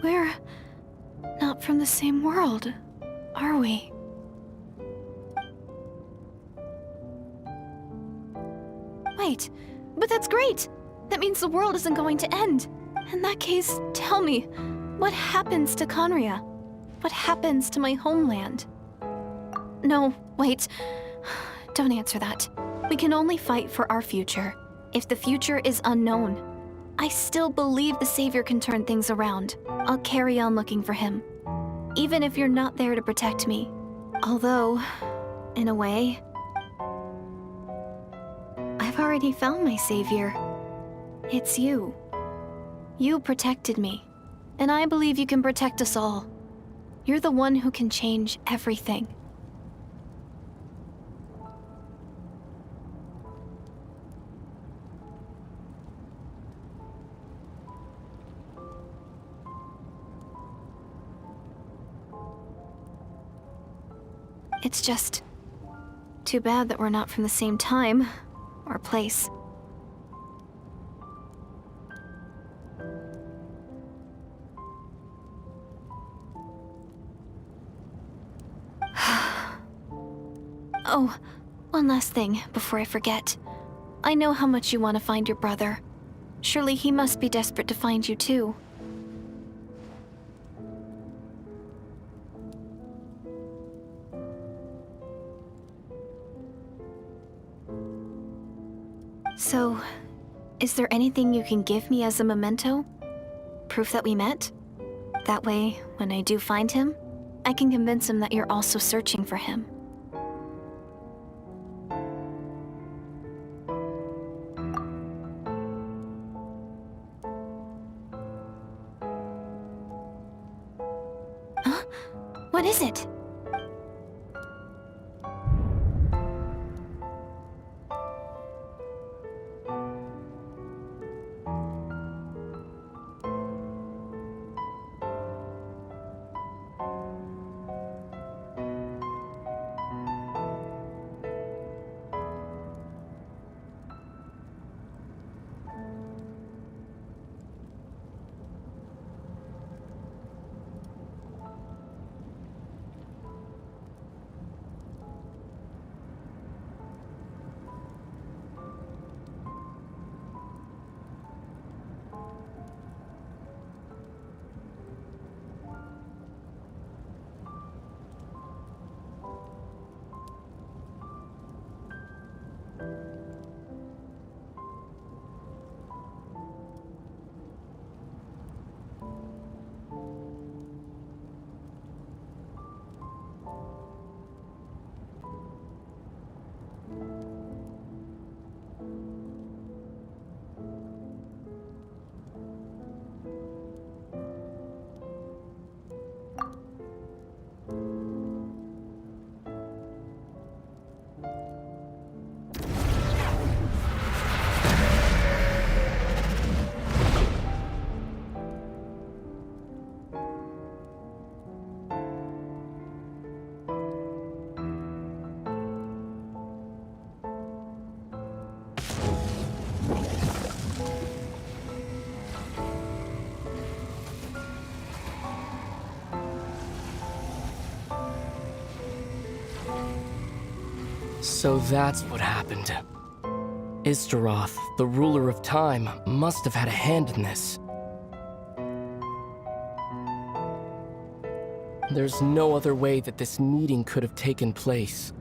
We're not from the same world, are we? Wait, but that's great! That means the world isn't going to end. In that case, tell me, what happens to Conria? What happens to my homeland? No, wait. Don't answer that. We can only fight for our future. If the future is unknown, I still believe the Savior can turn things around. I'll carry on looking for him. Even if you're not there to protect me. Although, in a way, I've already found my Savior. It's you. You protected me, and I believe you can protect us all. You're the one who can change everything. It's just too bad that we're not from the same time or place. Oh, one last thing before I forget. I know how much you want to find your brother. Surely he must be desperate to find you too. So, is there anything you can give me as a memento? Proof that we met? That way, when I do find him, I can convince him that you're also searching for him. Huh? What is it? So that's what happened. Istaroth, the ruler of time, must have had a hand in this. There's no other way that this meeting could have taken place.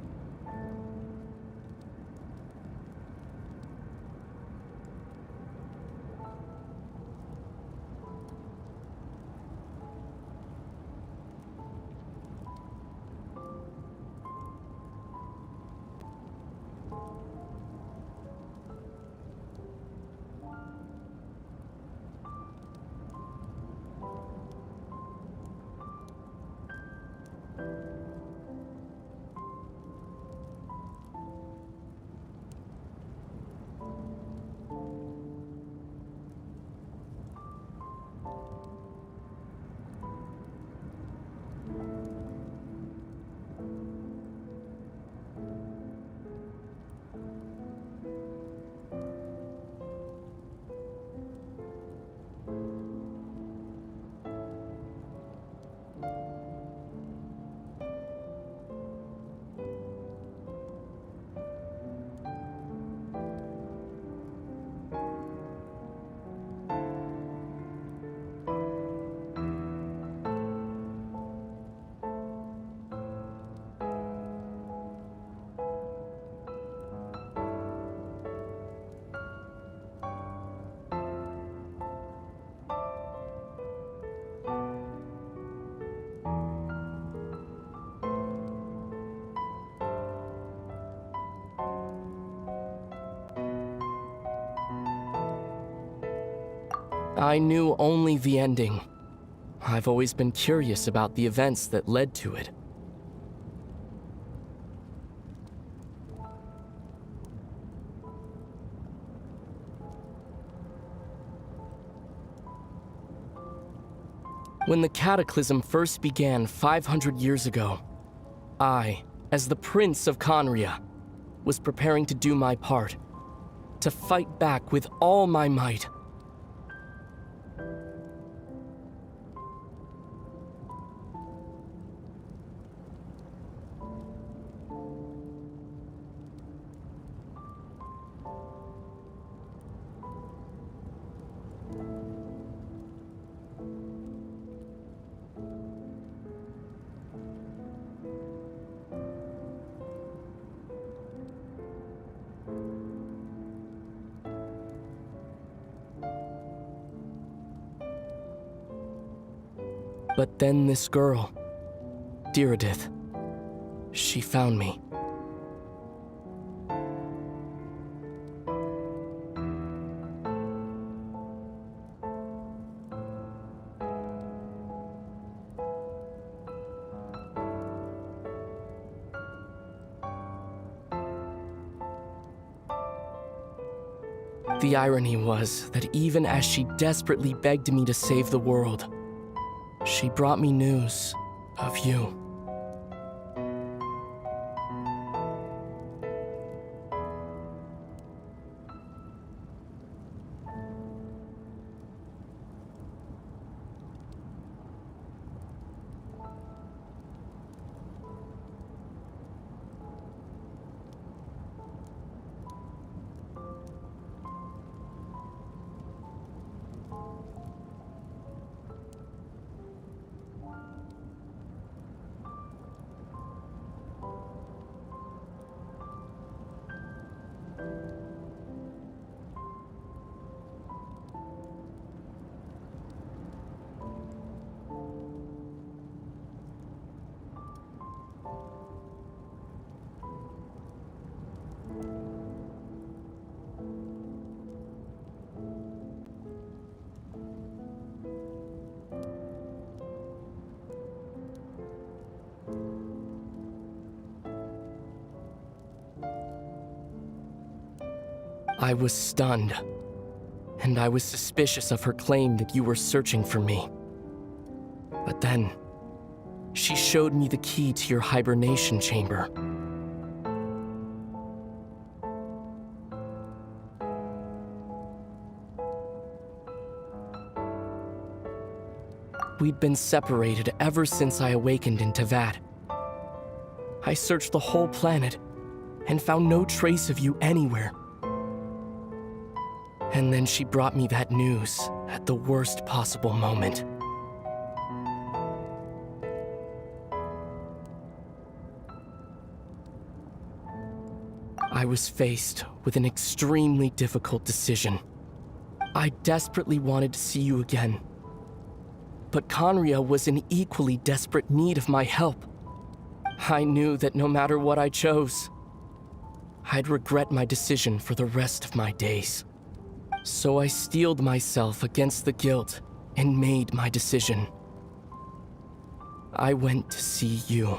I knew only the ending. I've always been curious about the events that led to it. When the cataclysm first began 500 years ago, I, as the Prince of Conria, was preparing to do my part, to fight back with all my might. But then this girl, Diridith, she found me. The irony was that even as she desperately begged me to save the world, she brought me news of you. I was stunned, and I was suspicious of her claim that you were searching for me. But then, she showed me the key to your hibernation chamber. We'd been separated ever since I awakened in Teyvat. I searched the whole planet and found no trace of you anywhere. And then she brought me that news at the worst possible moment. I was faced with an extremely difficult decision. I desperately wanted to see you again. But Conria was in equally desperate need of my help. I knew that no matter what I chose, I'd regret my decision for the rest of my days. So I steeled myself against the guilt and made my decision. I went to see you.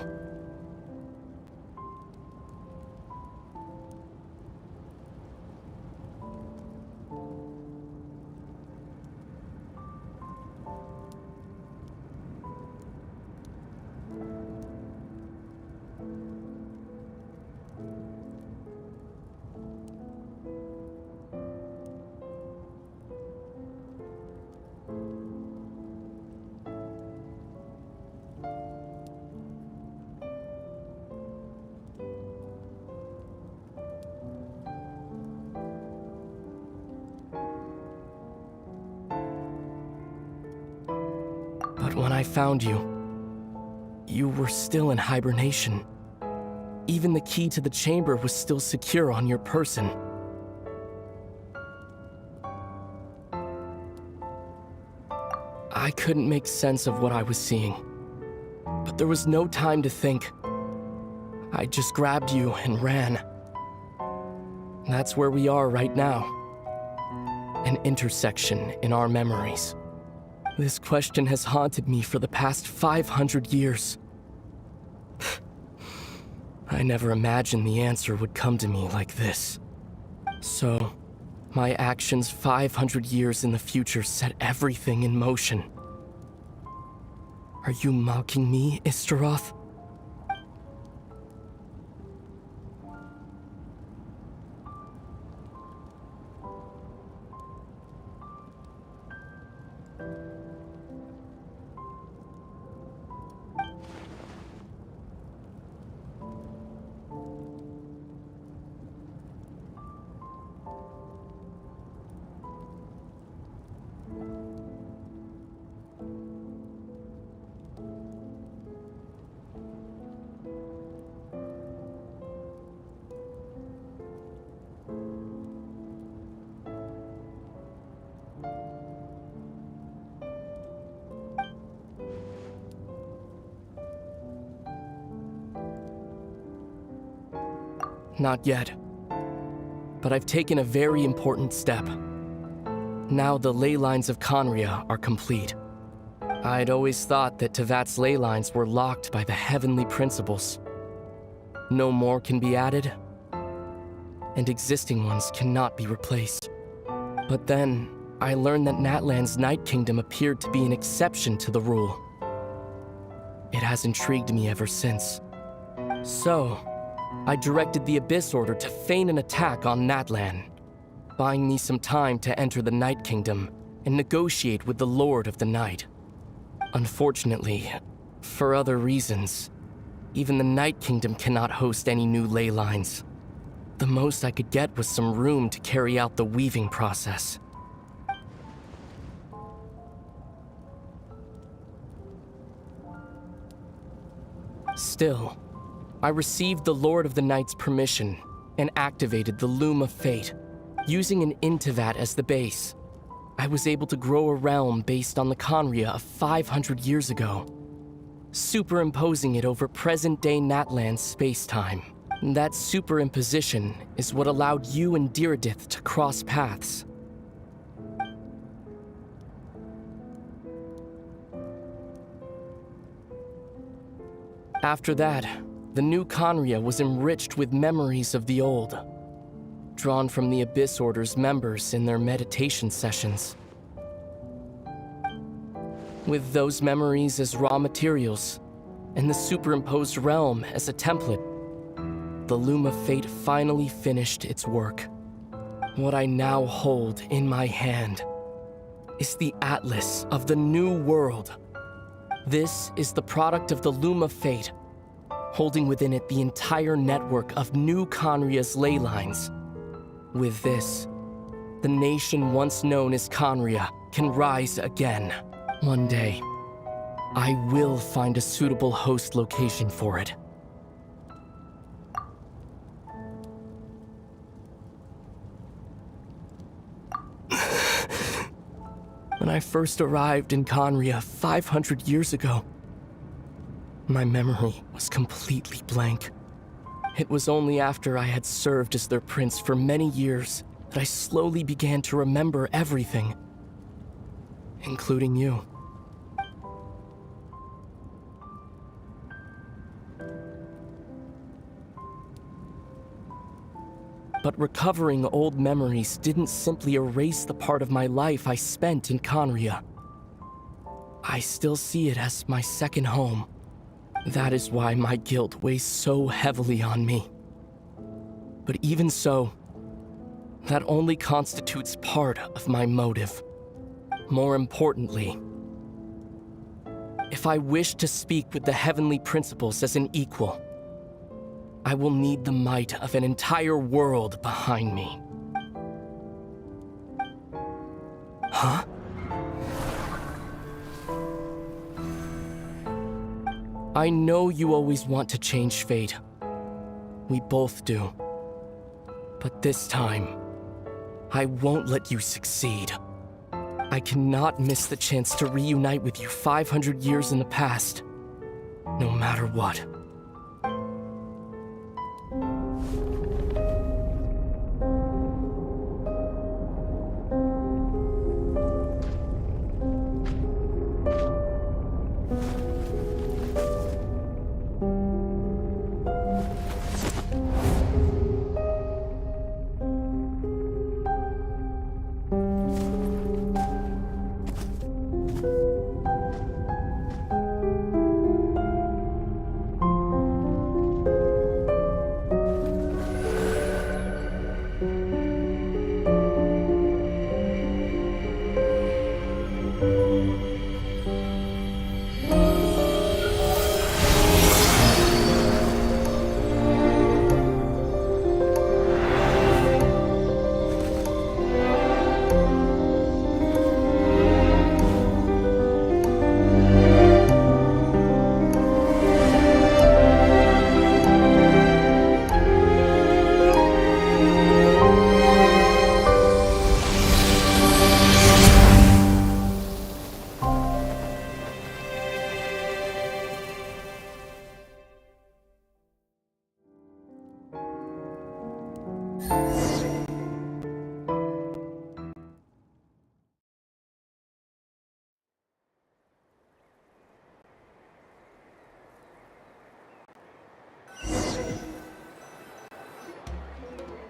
But when I found you, you were still in hibernation. Even the key to the chamber was still secure on your person. I couldn't make sense of what I was seeing, but there was no time to think. I just grabbed you and ran. That's where we are right now. an intersection in our memories? This question has haunted me for the past 500 years. I never imagined the answer would come to me like this. So, my actions 500 years in the future set everything in motion. Are you mocking me, Istaroth? Not yet. But I've taken a very important step. Now the ley lines of Conria are complete. I'd always thought that Teyvat's ley lines were locked by the heavenly principles. No more can be added, and existing ones cannot be replaced. But then, I learned that Natlan's Night Kingdom appeared to be an exception to the rule. It has intrigued me ever since. So, I directed the Abyss Order to feign an attack on Natlan, buying me some time to enter the Night Kingdom and negotiate with the Lord of the Night. Unfortunately, for other reasons, even the Night Kingdom cannot host any new ley lines. The most I could get was some room to carry out the weaving process. Still, I received the Lord of the Night's permission and activated the Loom of Fate, using an Teyvat as the base. I was able to grow a realm based on the Conria of 500 years ago, superimposing it over present-day Natlan's space-time. That superimposition is what allowed you and Diridith to cross paths. After that, the new Conria was enriched with memories of the old, drawn from the Abyss Order's members in their meditation sessions. With those memories as raw materials, and the superimposed realm as a template, the Loom of Fate finally finished its work. What I now hold in my hand is the Atlas of the New World. This is the product of the Loom of Fate, holding within it the entire network of new Conria's ley lines. With this, the nation once known as Conria can rise again. One day, I will find a suitable host location for it. When I first arrived in Conria 500 years ago, my memory was completely blank. It was only after I had served as their prince for many years that I slowly began to remember everything, including you. But recovering old memories didn't simply erase the part of my life I spent in Conria. I still see it as my second home. That is why my guilt weighs so heavily on me. But even so, that only constitutes part of my motive. More importantly, if I wish to speak with the heavenly principles as an equal, I will need the might of an entire world behind me. Huh? I know you always want to change fate. We both do. But this time, I won't let you succeed. I cannot miss the chance to reunite with you 500 years in the past, no matter what.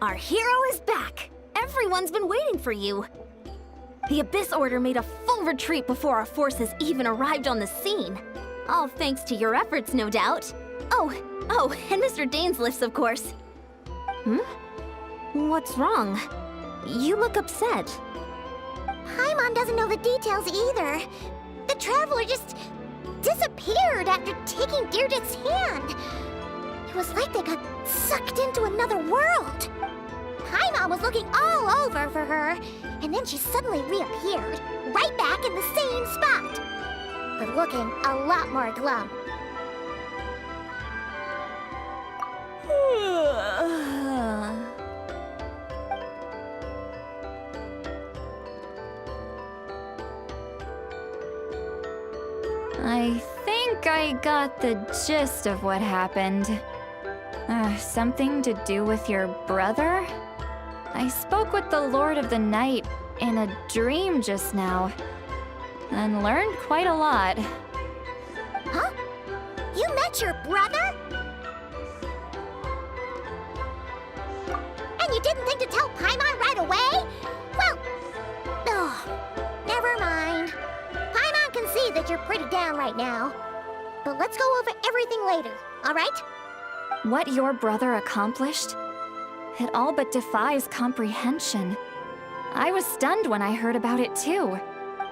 Our hero is back! Everyone's been waiting for you! The Abyss Order made a full retreat before our forces even arrived on the scene. All thanks to your efforts, no doubt. Oh, and Mr. Dainsliff's, of course. What's wrong? You look upset. Paimon doesn't know the details either. The Traveler just disappeared after taking Deirdre's hand. It was like they got sucked into another world. Paimon was looking all over for her, and then she suddenly reappeared, right back in the same spot. But looking a lot more glum. I think I got the gist of what happened. Something to do with your brother? I spoke with the Lord of the Night in a dream just now, and learned quite a lot. Huh? You met your brother? And you didn't think to tell Paimon right away? Well, never mind. Paimon can see that you're pretty down right now. But let's go over everything later, all right? What your brother accomplished? It all but defies comprehension. I was stunned when I heard about it too.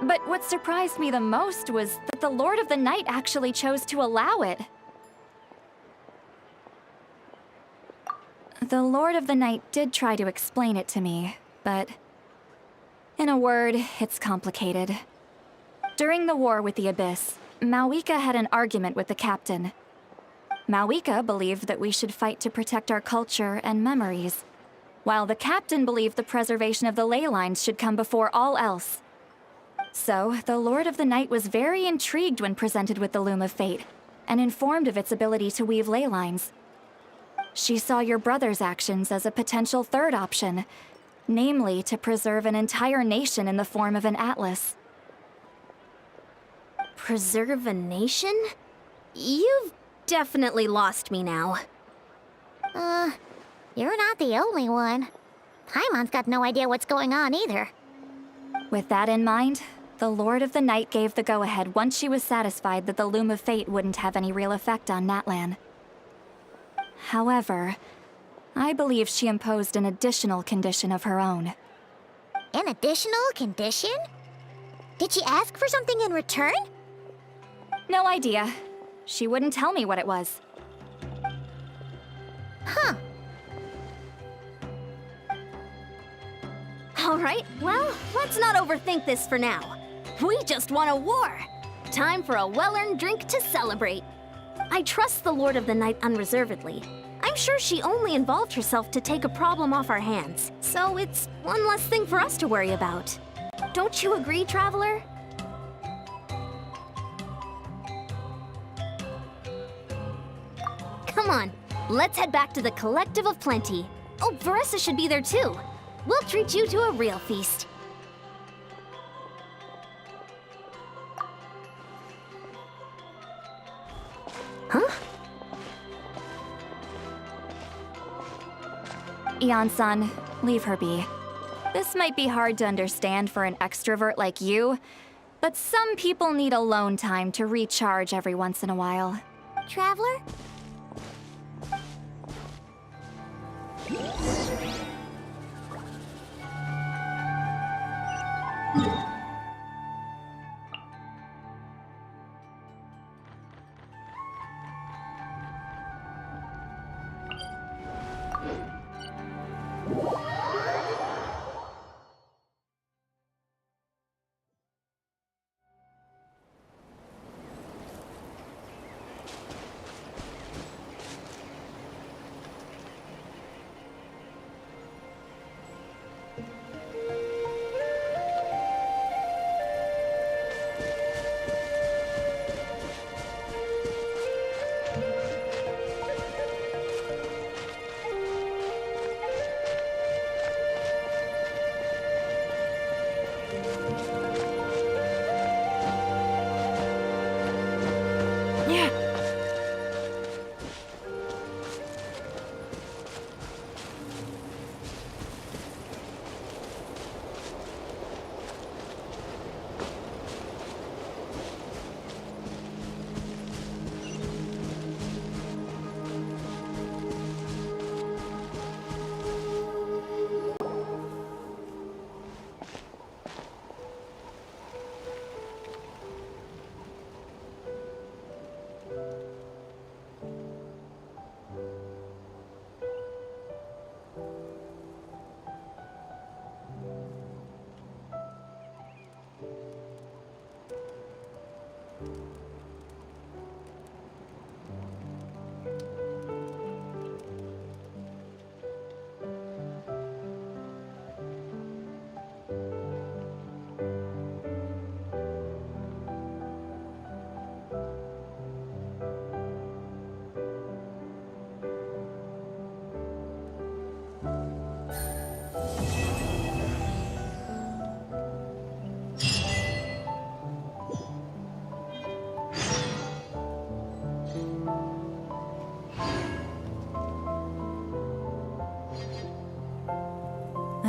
But what surprised me the most was that the Lord of the Night actually chose to allow it. The Lord of the Night did try to explain it to me, but in a word, it's complicated. During the war with the Abyss, miHoYo had an argument with the captain. miHoYo believed that we should fight to protect our culture and memories, while the captain believed the preservation of the ley lines should come before all else. So, the Lord of the Night was very intrigued when presented with the Loom of Fate, and informed of its ability to weave ley lines. She saw your brother's actions as a potential third option, namely to preserve an entire nation in the form of an atlas. Preserve a nation? You've definitely lost me now. You're not the only one. Paimon's got no idea what's going on either. With that in mind, the Lord of the Night gave the go-ahead once she was satisfied that the Loom of Fate wouldn't have any real effect on Natlan. However, I believe she imposed an additional condition of her own. An additional condition? Did she ask for something in return? No idea. She wouldn't tell me what it was. Huh. Alright, well, let's not overthink this for now. We just won a war! Time for a well-earned drink to celebrate. I trust the Lord of the Night unreservedly. I'm sure she only involved herself to take a problem off our hands, so it's one less thing for us to worry about. Don't you agree, Traveler? Come on, let's head back to the Collective of Plenty. Oh, Veressa should be there too. We'll treat you to a real feast. Huh? Ian-san, leave her be. This might be hard to understand for an extrovert like you, but some people need alone time to recharge every once in a while. Traveler?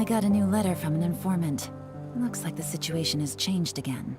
I got a new letter from an informant. Looks like the situation has changed again.